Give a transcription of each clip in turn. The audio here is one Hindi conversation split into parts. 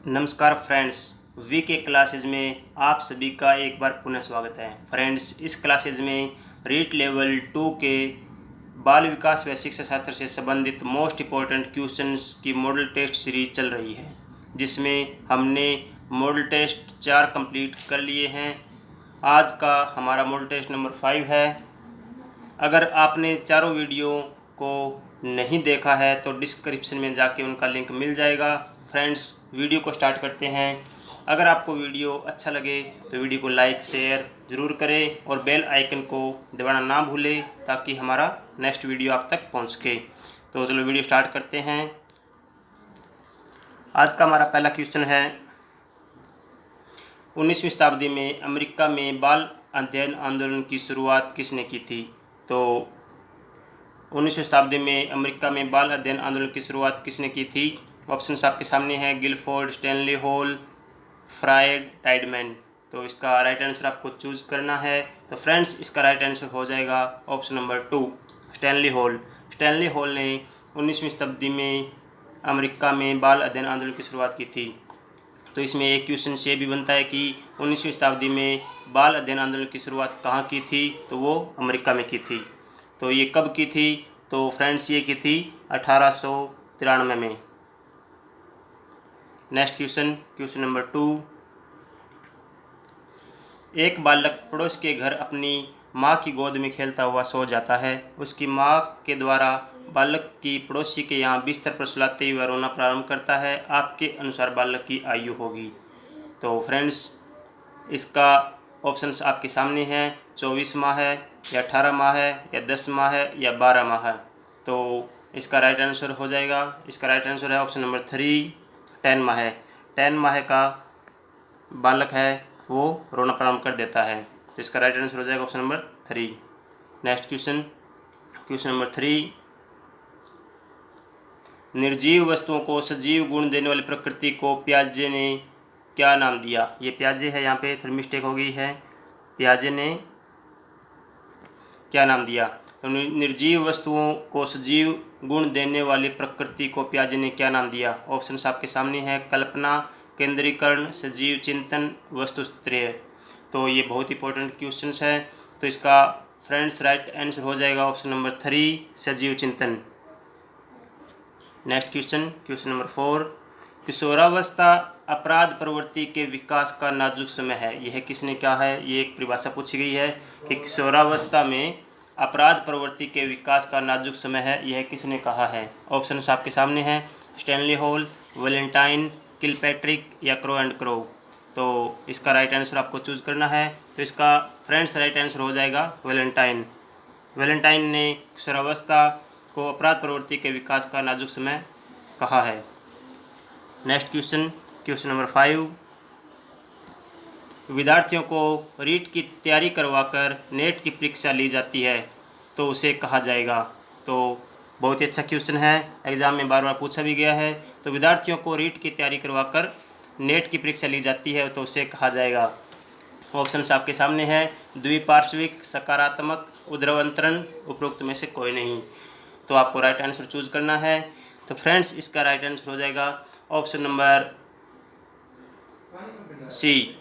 नमस्कार फ्रेंड्स, वी के क्लासेज में आप सभी का एक बार पुनः स्वागत है। फ्रेंड्स, इस क्लासेज में रीट लेवल 2 के बाल विकास व शिक्षा शास्त्र से संबंधित मोस्ट इम्पोर्टेंट क्वेश्चंस की मॉडल टेस्ट सीरीज चल रही है, जिसमें हमने मॉडल टेस्ट 4 कंप्लीट कर लिए हैं। आज का हमारा मॉडल टेस्ट नंबर 5 है। अगर आपने चारों वीडियो को नहीं देखा है तो डिस्क्रिप्शन में जाके उनका लिंक मिल जाएगा। फ्रेंड्स, वीडियो को स्टार्ट करते हैं। अगर आपको वीडियो अच्छा लगे तो वीडियो को लाइक शेयर ज़रूर करें और बेल आइकन को दबाना ना भूलें ताकि हमारा नेक्स्ट वीडियो आप तक पहुंच सके। तो चलो वीडियो स्टार्ट करते हैं। आज का हमारा पहला क्वेश्चन है, 19वीं शताब्दी में अमेरिका में बाल अध्ययन आंदोलन की शुरुआत किसने की थी? तो 19वीं शताब्दी में अमेरिका में बाल अध्ययन आंदोलन की शुरुआत किसने की थी? ऑप्शन आपके सामने हैं, Guilford, Stanley Hall, Freud, Tiedeman. तो इसका राइट आंसर आपको चूज करना है। तो फ्रेंड्स, इसका राइट आंसर हो जाएगा option number 2, Stanley hall. Stanley hall ने 19वीं शताब्दी में अमेरिका में बाल अध्ययन आंदोलन की शुरुआत की थी। तो इसमें एक क्वेश्चन ये भी बनता है कि 19वीं शताब्दी में बाल अध्ययन आंदोलन की शुरुआत कहाँ की थी? तो वो अमेरिका में की थी। तो ये कब की थी? तो फ्रेंड्स, ये की थी 1893 में। नेक्स्ट क्वेश्चन नंबर 2, एक बालक पड़ोस के घर अपनी माँ की गोद में खेलता हुआ सो जाता है। उसकी माँ के द्वारा बालक की पड़ोसी के यहाँ बिस्तर पर सुलाते हुए रोना प्रारंभ करता है। आपके अनुसार बालक की आयु होगी। तो फ्रेंड्स, इसका ऑप्शंस आपके सामने हैं, 24 माह है या 18 माह है या 10 माह है या 12 माह है। तो इसका राइट आंसर हो जाएगा, इसका राइट आंसर है ऑप्शन नंबर 3, 10 माह है। 10 माह का बालक है वो रोना प्रारंभ कर देता है। तो इसका राइट आंसर हो जाएगा option number 3। Next question number 3, निर्जीव वस्तुओं को सजीव गुण देने वाली प्रकृति को पियाजे ने क्या नाम दिया? ये पियाजे है, यहाँ पे थोड़ी मिस्टेक हो गई है। पियाजे ने क्या नाम दिया? तो निर्जीव वस्तुओं को सजीव गुण देने वाली प्रकृति को पियाजे ने क्या नाम दिया? ऑप्शन आपके सामने है, कल्पना, केंद्रीकरण, सजीव चिंतन, वस्तुत्रय। तो ये बहुत इंपॉर्टेंट क्वेश्चंस है। तो इसका फ्रेंड्स राइट आंसर हो जाएगा ऑप्शन नंबर 3, सजीव चिंतन। नेक्स्ट क्वेश्चन नंबर 4, किशोरावस्था अपराध प्रवृत्ति के विकास का नाजुक समय है। यह किसने कहा है? ये एक परिभाषा पूछी गई है कि किशोरावस्था में अपराध प्रवृत्ति के विकास का नाजुक समय है, यह किसने कहा है? ऑप्शन आपके सामने हैं, स्टैनली हॉल, वैलेंटाइन, किलपैट्रिक या क्रो एंड क्रो। तो इसका राइट आंसर आपको चूज करना है। तो इसका फ्रेंड्स राइट आंसर हो जाएगा वैलेंटाइन। वैलेंटाइन ने किशोरावस्था को अपराध प्रवृत्ति के विकास का नाजुक समय कहा है। नेक्स्ट क्वेश्चन नंबर 5, विद्यार्थियों को रीट की तैयारी करवाकर नेट की परीक्षा ली जाती है तो उसे कहा जाएगा? तो बहुत ही अच्छा क्वेश्चन है, एग्ज़ाम में बार बार पूछा भी गया है। तो विद्यार्थियों को रीट की तैयारी करवाकर नेट की परीक्षा ली जाती है तो उसे कहा जाएगा? ऑप्शंस आपके सामने है, द्विपार्श्विक, सकारात्मक, उद्रवंतरण, उपरोक्त में से कोई नहीं। तो आपको राइट आंसर चूज करना है। तो फ्रेंड्स, इसका राइट आंसर हो जाएगा ऑप्शन नंबर सी,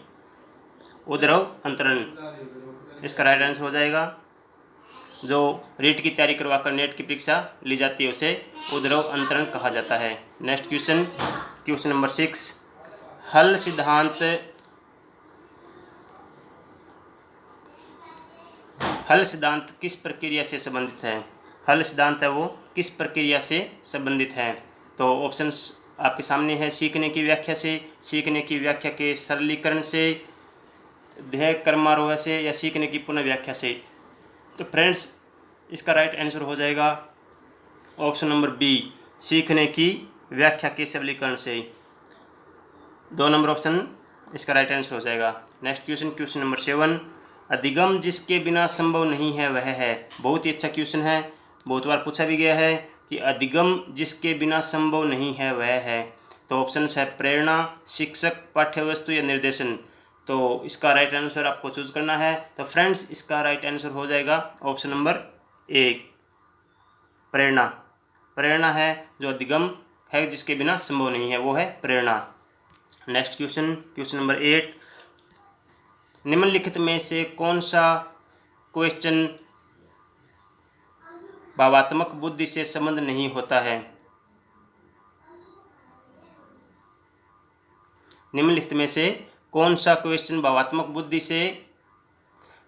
उद्रव अंतरण। इसका राइट आंसर हो जाएगा, जो रीट की तैयारी करवाकर नेट की परीक्षा ली जाती है उसे उद्रव अंतरण कहा जाता है। नेक्स्ट क्वेश्चन नंबर 6, हल सिद्धांत किस प्रक्रिया से संबंधित है? हल सिद्धांत है वो किस प्रक्रिया से संबंधित है? तो ऑप्शंस आपके सामने है, सीखने की व्याख्या से, सीखने की व्याख्या के सरलीकरण से, ध्येय कर्मारोह से या सीखने की पुनः व्याख्या से। तो फ्रेंड्स, इसका राइट आंसर हो जाएगा ऑप्शन नंबर बी, सीखने की व्याख्या के सरलीकरण से। 2 नंबर ऑप्शन इसका राइट आंसर हो जाएगा। नेक्स्ट क्वेश्चन नंबर 7, अधिगम जिसके बिना संभव नहीं है वह है। बहुत ही अच्छा क्वेश्चन है, बहुत बार पूछा भी गया है कि अधिगम जिसके बिना संभव नहीं है वह है। तो ऑप्शन है, प्रेरणा, शिक्षक, पाठ्यवस्तु या निर्देशन। तो इसका राइट आंसर आपको चूज करना है। तो फ्रेंड्स, इसका राइट आंसर हो जाएगा ऑप्शन नंबर 1, प्रेरणा। प्रेरणा है जो अधिगम है जिसके बिना संभव नहीं है, वो है प्रेरणा। नेक्स्ट क्वेश्चन, क्वेश्चन नंबर 8, निम्नलिखित में से कौन सा क्वेश्चन भावात्मक बुद्धि से संबंध नहीं होता है? निम्नलिखित में से कौन सा क्वेश्चन भावात्मक बुद्धि से,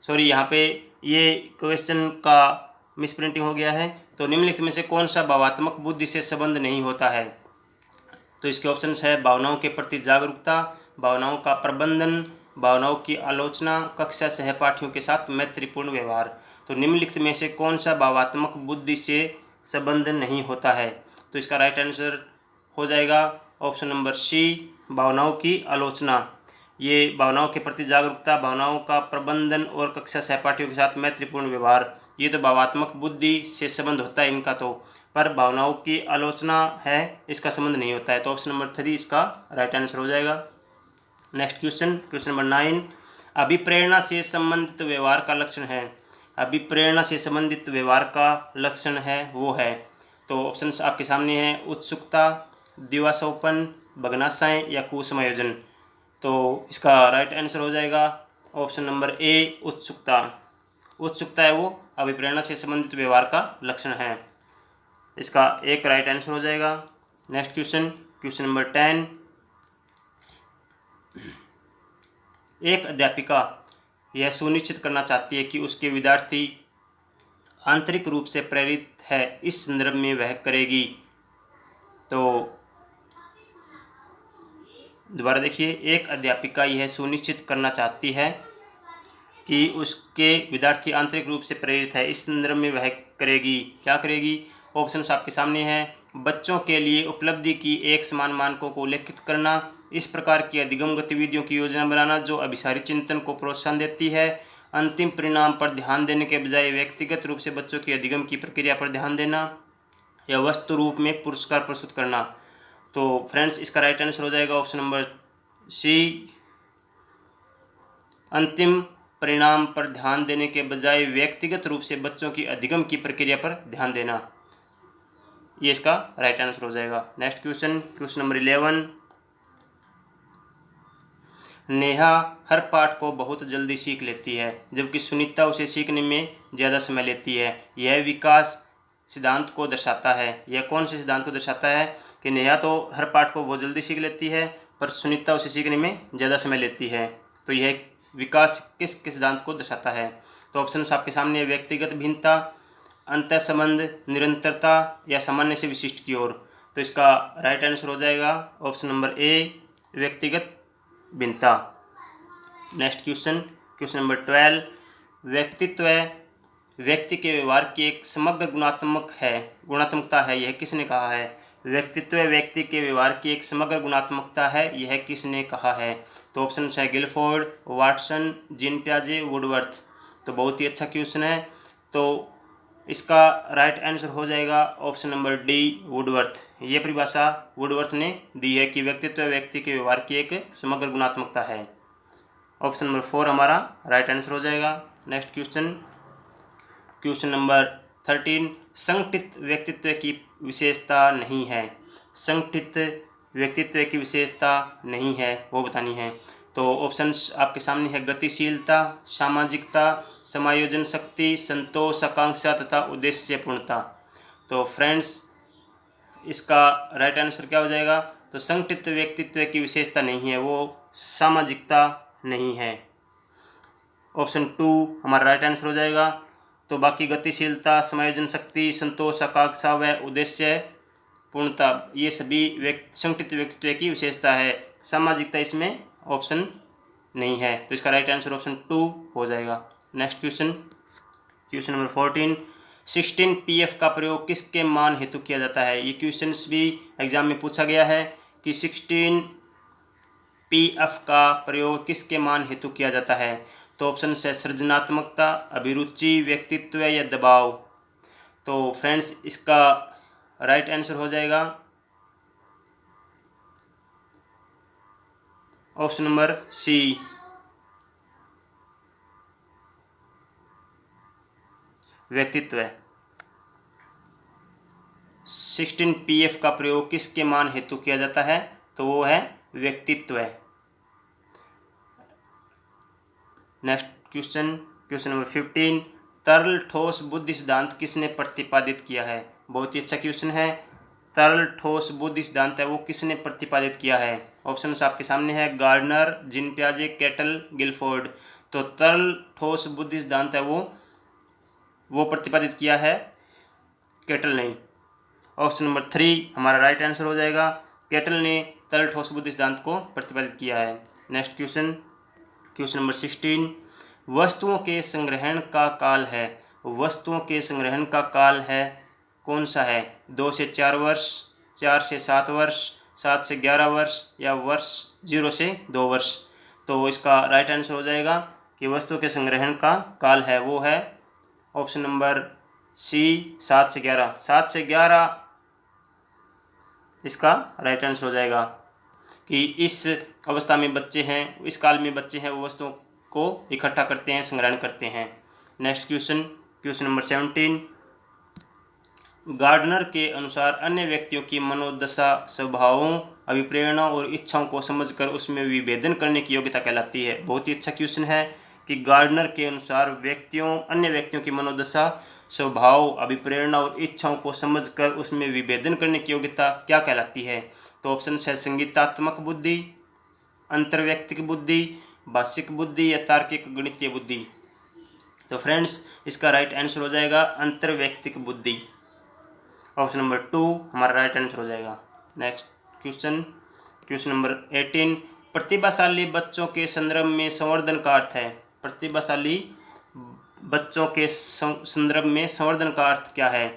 सॉरी यहाँ पे ये क्वेश्चन का मिसप्रिंटिंग हो गया है। तो निम्नलिखित में से कौन सा भावात्मक बुद्धि से संबंध नहीं होता है? तो इसके ऑप्शंस है भावनाओं के प्रति जागरूकता, भावनाओं का प्रबंधन, भावनाओं की आलोचना, कक्षा सहपाठियों के साथ मैत्रीपूर्ण व्यवहार। तो निम्नलिखित में से कौन सा भावात्मक बुद्धि से संबंध नहीं होता है? तो इसका राइट आंसर हो जाएगा ऑप्शन नंबर सी, भावनाओं की आलोचना। ये भावनाओं के प्रति जागरूकता, भावनाओं का प्रबंधन और कक्षा सहपाठियों के साथ मैत्रीपूर्ण व्यवहार, ये तो भावात्मक बुद्धि से संबंध होता है इनका, तो पर भावनाओं की आलोचना है इसका संबंध नहीं होता है। तो ऑप्शन नंबर 3 इसका राइट आंसर हो जाएगा। नेक्स्ट क्वेश्चन, क्वेश्चन नंबर 9, अभिप्रेरणा से संबंधित व्यवहार का लक्षण है। अभिप्रेरणा से संबंधित व्यवहार का लक्षण है वो है, तो ऑप्शंस आपके सामने हैं, उत्सुकता, दिवास्वप्न, भग्नाशय या कुसमायोजन। तो इसका राइट आंसर हो जाएगा ऑप्शन नंबर ए, उत्सुकता। उत्सुकता है वो अभिप्रेरणा से संबंधित व्यवहार का लक्षण है, इसका एक राइट आंसर हो जाएगा। नेक्स्ट क्वेश्चन, क्वेश्चन नंबर 10, एक अध्यापिका यह सुनिश्चित करना चाहती है कि उसके विद्यार्थी आंतरिक रूप से प्रेरित है, इस संदर्भ में वह करेगी। तो दोबारा देखिए, एक अध्यापिका यह सुनिश्चित करना चाहती है कि उसके विद्यार्थी आंतरिक रूप से प्रेरित है, इस संदर्भ में वह करेगी। क्या करेगी? ऑप्शंस आपके सामने हैं, बच्चों के लिए उपलब्धि की एक समान मानकों को उल्लेखित करना, इस प्रकार की अधिगम गतिविधियों की योजना बनाना जो अभिसारी चिंतन को प्रोत्साहन देती है, अंतिम परिणाम पर ध्यान देने के बजाय व्यक्तिगत रूप से बच्चों की अधिगम की प्रक्रिया पर ध्यान देना, या वस्तु रूप में पुरस्कार प्रस्तुत करना। तो फ्रेंड्स इसका राइट आंसर हो जाएगा ऑप्शन नंबर सी, अंतिम परिणाम पर ध्यान देने के बजाय व्यक्तिगत रूप से बच्चों की अधिगम की प्रक्रिया पर ध्यान देना, ये इसका राइट आंसर हो जाएगा। Next question, question number 11, Neha हर पाठ को बहुत जल्दी सीख लेती है जबकि सुनीता उसे सीखने में ज़्यादा समय लेती है, यह विकास सिद्धांत को दर्शाता है। यह कौन से सिद्धांत को दर्शाता है कि नेहा तो हर पाठ को बहुत जल्दी सीख लेती है पर सुनीता उसे सीखने में ज़्यादा समय लेती है, तो यह विकास किस सिद्धांत को दर्शाता है? तो ऑप्शन आपके सामने, व्यक्तिगत भिन्नता, अंतः संबंध, निरंतरता या सामान्य से विशिष्ट की ओर। तो इसका राइट आंसर हो जाएगा ऑप्शन नंबर ए, व्यक्तिगत भिन्नता। नेक्स्ट क्वेश्चन, क्वेश्चन नंबर 12, व्यक्तित्व व्यक्ति के व्यवहार की एक समग्र गुणात्मकता है, यह किसने कहा है? व्यक्तित्व व्यक्ति के व्यवहार की एक समग्र गुणात्मकता है, यह किसने कहा है? तो ऑप्शन है गिलफोर्ड, वाटसन, जीन पियाजे, वुडवर्थ। तो बहुत ही अच्छा क्वेश्चन है, तो इसका राइट आंसर हो जाएगा ऑप्शन नंबर डी, वुडवर्थ। ये परिभाषा वुडवर्थ ने दी है कि व्यक्तित्व व्यक्ति के व्यवहार की एक समग्र गुणात्मकता है। ऑप्शन नंबर 4 हमारा राइट आंसर हो जाएगा। नेक्स्ट क्वेश्चन, क्वेश्चन नंबर 13, संगठित व्यक्तित्व की विशेषता नहीं है। संगठित व्यक्तित्व की विशेषता नहीं है वो बतानी है। तो ऑप्शंस आपके सामने है, गतिशीलता, सामाजिकता, समायोजन शक्ति, संतोष, आकांक्षा तथा उद्देश्यपूर्णता। तो फ्रेंड्स इसका राइट आंसर क्या हो जाएगा? तो संगठित व्यक्तित्व की विशेषता नहीं है वो सामाजिकता नहीं है। ऑप्शन 2 हमारा राइट आंसर हो जाएगा। तो बाकी गतिशीलता, समायोजन शक्ति, संतोष, आकांक्षा व उद्देश्य पूर्णता, ये सभी संगठित व्यक्तित्व की विशेषता है, सामाजिकता इसमें ऑप्शन नहीं है, तो इसका राइट आंसर ऑप्शन 2 हो जाएगा। Next question, question number 14, 16 PF का प्रयोग किसके मान हेतु किया जाता है? ये क्वेश्चन भी एग्जाम में पूछा गया है कि 16 PF का प्रयोग किसके मान हेतु किया जाता है? तो ऑप्शन है सृजनात्मकता, अभिरुचि, व्यक्तित्व या दबाव। तो फ्रेंड्स इसका राइट आंसर हो जाएगा ऑप्शन नंबर सी, व्यक्तित्व। 16 PF का प्रयोग किसके मान हेतु किया जाता है? तो वो है व्यक्तित्व। नेक्स्ट क्वेश्चन, क्वेश्चन नंबर 15, तरल ठोस बुद्धि सिद्धांत किसने प्रतिपादित किया है? बहुत ही अच्छा क्वेश्चन है। तरल ठोस बुद्धि सिद्धांत है वो किसने प्रतिपादित किया है? ऑप्शंस आपके सामने है, गार्डनर, जीन पियाजे, केटल, गिलफोर्ड। तो तरल ठोस बुद्धि सिद्धांत है वो प्रतिपादित किया है केटल ने। ऑप्शन नंबर 3 हमारा राइट आंसर हो जाएगा। केटल ने तरल ठोस बुद्धि सिद्धांत को प्रतिपादित किया है। नेक्स्ट क्वेश्चन, क्वेश्चन नंबर 16, वस्तुओं के संग्रहण का काल है। वस्तुओं के संग्रहण का काल है कौन सा है? 2 से 4 वर्ष, 4 से 7 वर्ष, 7 से 11 वर्ष या वर्ष 0 से 2 वर्ष। तो इसका राइट आंसर हो जाएगा कि वस्तु के संग्रहण का काल है वो है ऑप्शन नंबर सी, 7 से 11। 7 से 11 इसका राइट आंसर हो जाएगा कि इस अवस्था में बच्चे हैं, इस काल में बच्चे हैं वो वस्तुओं को इकट्ठा करते हैं, संग्रहण करते हैं। Next question, question number 17, Gardner के अनुसार अन्य व्यक्तियों की मनोदशा, स्वभावों, अभिप्रेरणा और इच्छाओं को समझकर उसमें विभेदन करने की योग्यता कहलाती है। बहुत ही अच्छा क्वेश्चन है कि गार्डनर के अनुसार अन्य व्यक्तियों की मनोदशा, स्वभाव, अभिप्रेरणा और इच्छाओं को समझकर उसमें विभेदन करने की योग्यता क्या कहलाती है? तो ऑप्शन है संगीतात्मक बुद्धि, अंतर्व्यक्तिक बुद्धि, भाषिक बुद्धि या तार्किक गणितीय बुद्धि। तो फ्रेंड्स इसका राइट आंसर हो जाएगा अंतर्व्यक्तिक बुद्धि। ऑप्शन नंबर 2 हमारा राइट आंसर हो जाएगा। नेक्स्ट क्वेश्चन, क्वेश्चन नंबर 18, प्रतिभाशाली बच्चों के संदर्भ में संवर्धन का अर्थ है। प्रतिभाशाली बच्चों के संदर्भ में संवर्धन का अर्थ क्या है?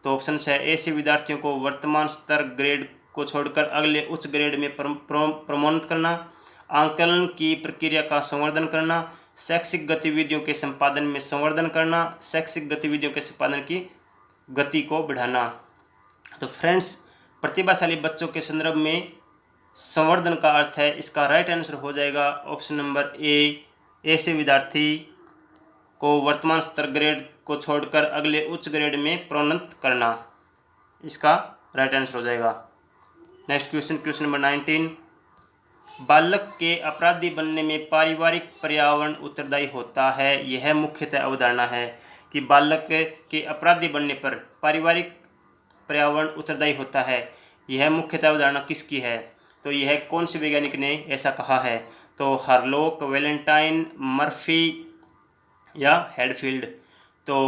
तो ऑप्शन है, ऐसे विद्यार्थियों को वर्तमान स्तर ग्रेड को छोड़कर अगले उच्च ग्रेड में प्रोन्नत करना, आंकलन की प्रक्रिया का संवर्धन करना, शैक्षिक गतिविधियों के संपादन में संवर्धन करना, शैक्षिक गतिविधियों के संपादन की गति को बढ़ाना। तो फ्रेंड्स प्रतिभाशाली बच्चों के संदर्भ में संवर्धन का अर्थ है, इसका राइट आंसर हो जाएगा ऑप्शन नंबर ए, ऐसे विद्यार्थी को वर्तमान स्तर ग्रेड को छोड़कर अगले उच्च ग्रेड में प्रोन्नत करना, इसका राइट आंसर हो जाएगा। नेक्स्ट क्वेश्चन, क्वेश्चन नंबर 19, बालक के अपराधी बनने में पारिवारिक पर्यावरण उत्तरदायी होता है। यह मुख्यतः अवधारणा है कि बालक के अपराधी बनने पर पारिवारिक पर्यावरण उत्तरदायी होता है। यह मुख्यतः अवधारणा किसकी है? तो यह कौन से वैज्ञानिक ने ऐसा कहा है? तो हार्लोक, वैलेंटाइन, मर्फी या हेडफील्ड। तो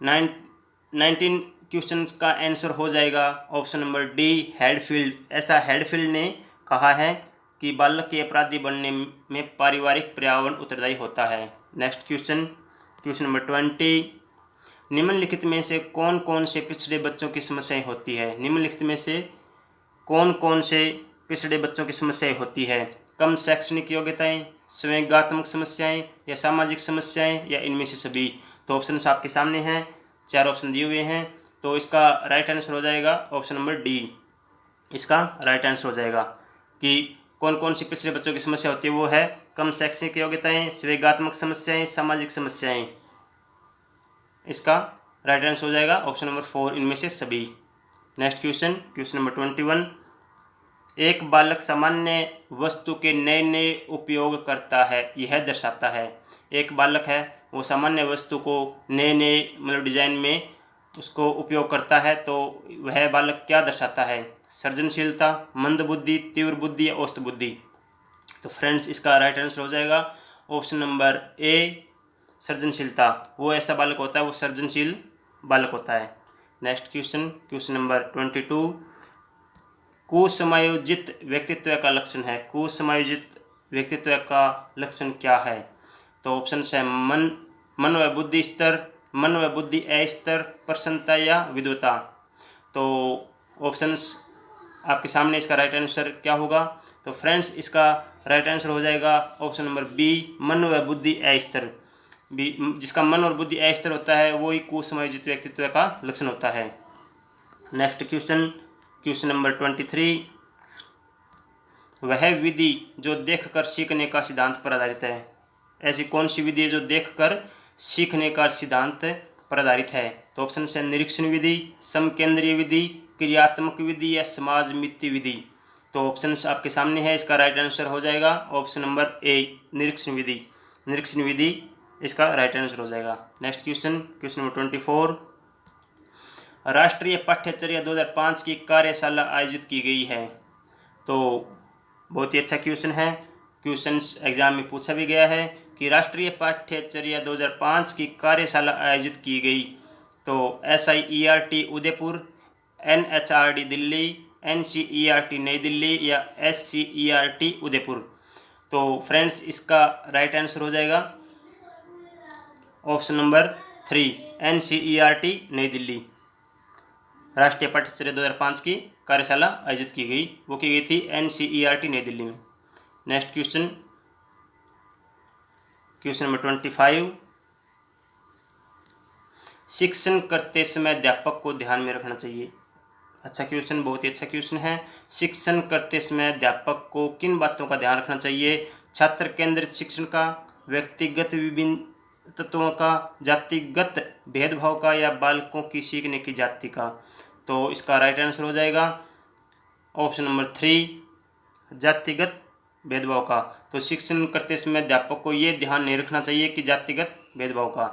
19 क्वेश्चंस का आंसर हो जाएगा ऑप्शन नंबर डी, हेडफील्ड। ऐसा हेडफील्ड ने कहा है कि बालक के अपराधी बनने में पारिवारिक पर्यावरण उत्तरदायी होता है। नेक्स्ट क्वेश्चन, क्वेश्चन नंबर 20, निम्नलिखित में से कौन कौन से पिछड़े बच्चों की समस्याएं होती है? निम्नलिखित में से कौन कौन से पिछड़े बच्चों की समस्याएं होती है? कम शैक्षणिक योग्यताएं, संवेगात्मक समस्याएं या सामाजिक समस्याएं या इनमें से सभी। तो ऑप्शन आपके सामने हैं, 4 ऑप्शन दिए हुए हैं। तो इसका राइट आंसर हो जाएगा ऑप्शन नंबर डी, इसका राइट आंसर हो जाएगा कि कौन कौन सी पिछड़े बच्चों की समस्या होती है, वो है कम शैक्षणिक योग्यताएं, संवेगात्मक समस्याएं, सामाजिक समस्याएं। इसका राइट आंसर हो जाएगा ऑप्शन नंबर 4, इनमें से सभी। नेक्स्ट क्वेश्चन, क्वेश्चन नंबर 21, एक बालक सामान्य वस्तु के नए नए उपयोग करता है, यह दर्शाता है। एक बालक है वो सामान्य वस्तु को नए नए मतलब डिजाइन में उसको उपयोग करता है, तो वह बालक क्या दर्शाता है? सृजनशीलता, मंद बुद्धि, तीव्र बुद्धि या औसत बुद्धि। तो फ्रेंड्स इसका राइट आंसर हो जाएगा ऑप्शन नंबर ए, सृजनशीलता। वो ऐसा बालक होता है, वो सृजनशील बालक होता है। नेक्स्ट क्वेश्चन, क्वेश्चन नंबर 22, कुसमायोजित व्यक्तित्व का लक्षण है। कुसमायोजित व्यक्तित्व का लक्षण क्या है? तो ऑप्शन है मन व बुद्धि स्तर, मन व बुद्धि अस्तर, प्रसन्नता या विद्वता। तो ऑप्शंस आपके सामने, इसका राइट आंसर क्या होगा? तो फ्रेंड्स इसका राइट आंसर हो जाएगा ऑप्शन नंबर बी, मन व बुद्धि अस्तर। बी, जिसका मन और बुद्धि अस्तर होता है वो ही कुसमायोजित व्यक्तित्व का लक्षण होता है। नेक्स्ट क्वेश्चन, क्वेश्चन नंबर 23, वह विधि जो देखकर सीखने का सिद्धांत पर आधारित है। ऐसी कौन सी विधि है जो देखकर सीखने का सिद्धांत पर आधारित है? तो ऑप्शन है निरीक्षण विधि, समकेंद्रीय विधि, क्रियात्मक विधि या समाज मित्ति विधि। तो ऑप्शंस आपके सामने है, इसका राइट आंसर हो जाएगा ऑप्शन नंबर ए, निरीक्षण विधि। निरीक्षण विधि इसका राइट आंसर हो जाएगा। नेक्स्ट क्वेश्चन, क्वेश्चन नंबर 24, राष्ट्रीय पाठ्यचर्या 2005 की कार्यशाला आयोजित की गई है। तो बहुत ही अच्छा क्वेश्चन है, क्वेश्चंस एग्जाम में पूछा भी गया है कि राष्ट्रीय पाठ्यचर्या 2005 की कार्यशाला आयोजित की गई। तो SIERT Udaipur, NHRD Delhi, NCERT नई दिल्ली या SCERT उदयपुर। तो फ्रेंड्स इसका राइट आंसर हो जाएगा ऑप्शन नंबर 3, NCERT नई दिल्ली। राष्ट्रीय पाठ्यचर्या 2005 की कार्यशाला आयोजित की गई, वो की गई थी NCERT नई दिल्ली में। नेक्स्ट क्वेश्चन, क्वेश्चन नंबर 25, शिक्षण करते समय अध्यापक को ध्यान में रखना चाहिए। अच्छा क्वेश्चन, बहुत ही अच्छा क्वेश्चन है। शिक्षण करते समय अध्यापक को किन बातों का ध्यान रखना चाहिए? छात्र केंद्रित शिक्षण का, व्यक्तिगत विभिन्न तत्वों का, जातिगत भेदभाव का या बालकों की सीखने की जाति का। तो इसका राइट आंसर हो जाएगा ऑप्शन नंबर 3, जातिगत भेदभाव का। तो शिक्षण करते समय अध्यापक को ये ध्यान नहीं रखना चाहिए कि जातिगत भेदभाव का।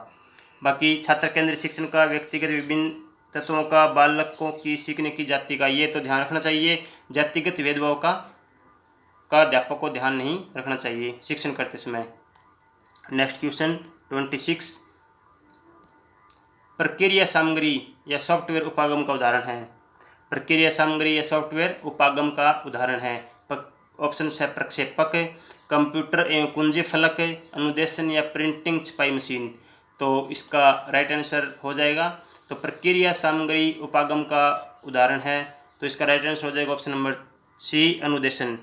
बाकी छात्र केंद्रित शिक्षण का, व्यक्तिगत विभिन्न तत्वों का, बालकों की सीखने की जाति का, ये तो ध्यान रखना चाहिए। जातिगत भेदभाव का अध्यापक को ध्यान नहीं रखना चाहिए शिक्षण करते समय। नेक्स्ट क्वेश्चन 26, प्रक्रिया सामग्री या सॉफ्टवेयर उपागम का उदाहरण है। प्रक्रिया सामग्री या सॉफ्टवेयर उपागम का उदाहरण है। ऑप्शन है प्रक्षेपक, कंप्यूटर एवं कुंजी फलक, अनुदेशन या प्रिंटिंग छपाई मशीन। तो इसका राइट आंसर हो जाएगा, तो प्रक्रिया सामग्री उपागम का उदाहरण है, तो इसका राइट आंसर हो जाएगा ऑप्शन नंबर सी, अनुदेशन।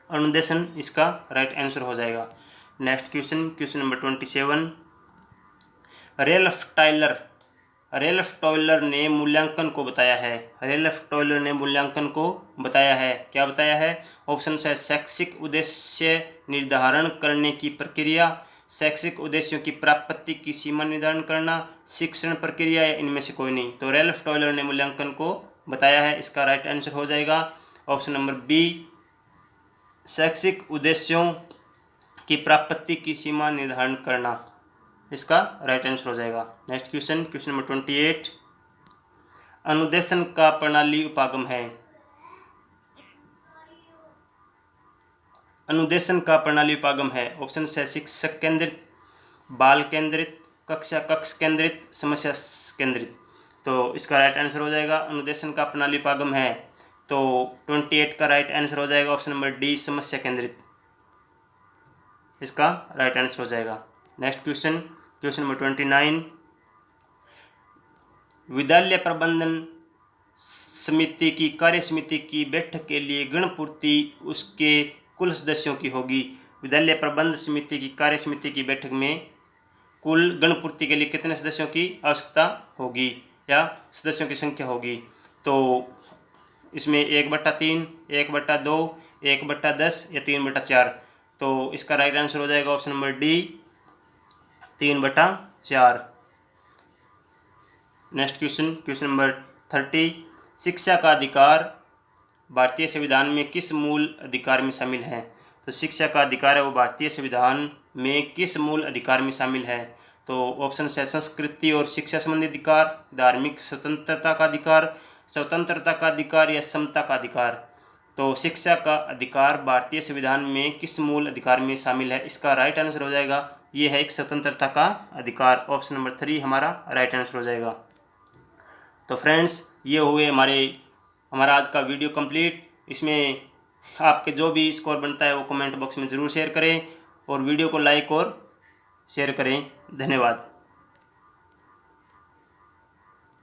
अनुदेशन इसका राइट आंसर हो जाएगा। Next question, question number 27, Ralph टॉयलर ने मूल्यांकन को बताया है। रेल्फ टॉयलर ने मूल्यांकन को बताया है, क्या बताया है? ऑप्शन है शैक्षिक उद्देश्य निर्धारण करने की प्रक्रिया, शैक्षिक उद्देश्यों की प्राप्ति की सीमा निर्धारण करना, शिक्षण प्रक्रिया या इनमें से कोई नहीं। तो रेल्फ टॉयलर ने मूल्यांकन को बताया है, इसका राइट आंसर हो जाएगा ऑप्शन नंबर बी, शैक्षिक उद्देश्यों की प्राप्ति की सीमा निर्धारण करना, इसका राइट आंसर हो जाएगा। नेक्स्ट क्वेश्चन, क्वेश्चन नंबर 28, अनुदेशन का प्रणाली उपागम है। अनुदेशन का प्रणाली उपागम है। ऑप्शन है शिक्षक केंद्रित, बाल केंद्रित, कक्षा कक्ष केंद्रित, समस्या केंद्रित। तो इसका राइट आंसर हो जाएगा अनुदेशन का प्रणाली उपागम है, तो 28 का राइट आंसर हो जाएगा ऑप्शन नंबर डी, समस्या केंद्रित, इसका राइट आंसर हो जाएगा। नेक्स्ट क्वेश्चन, क्वेश्चन नंबर 29, विद्यालय प्रबंधन समिति की कार्य समिति की बैठक के लिए गणपूर्ति उसके कुल सदस्यों की होगी। विद्यालय प्रबंध समिति की कार्य समिति की बैठक में कुल गणपूर्ति के लिए कितने सदस्यों की आवश्यकता होगी या सदस्यों की संख्या होगी? तो इसमें 1/3, 1/2, 1/10 या 3/4। तो इसका राइट आंसर हो जाएगा option number D, 3/4। Next question, question number 30, शिक्षा का अधिकार भारतीय संविधान में किस मूल अधिकार में शामिल है? तो शिक्षा का अधिकार है वो भारतीय संविधान में किस मूल अधिकार में शामिल है? तो ऑप्शन है संस्कृति और शिक्षा संबंधी अधिकार, धार्मिक स्वतंत्रता का अधिकार, स्वतंत्रता का अधिकार या समता का अधिकार। तो शिक्षा का अधिकार भारतीय संविधान में किस मूल अधिकार में शामिल है? इसका राइट आंसर हो जाएगा, ये है एक स्वतंत्रता का अधिकार, ऑप्शन नंबर 3 हमारा राइट आंसर हो जाएगा। तो फ्रेंड्स ये हुए हमारा आज का वीडियो कंप्लीट। इसमें आपके जो भी स्कोर बनता है वो कमेंट बॉक्स में ज़रूर शेयर करें और वीडियो को लाइक और शेयर करें। धन्यवाद।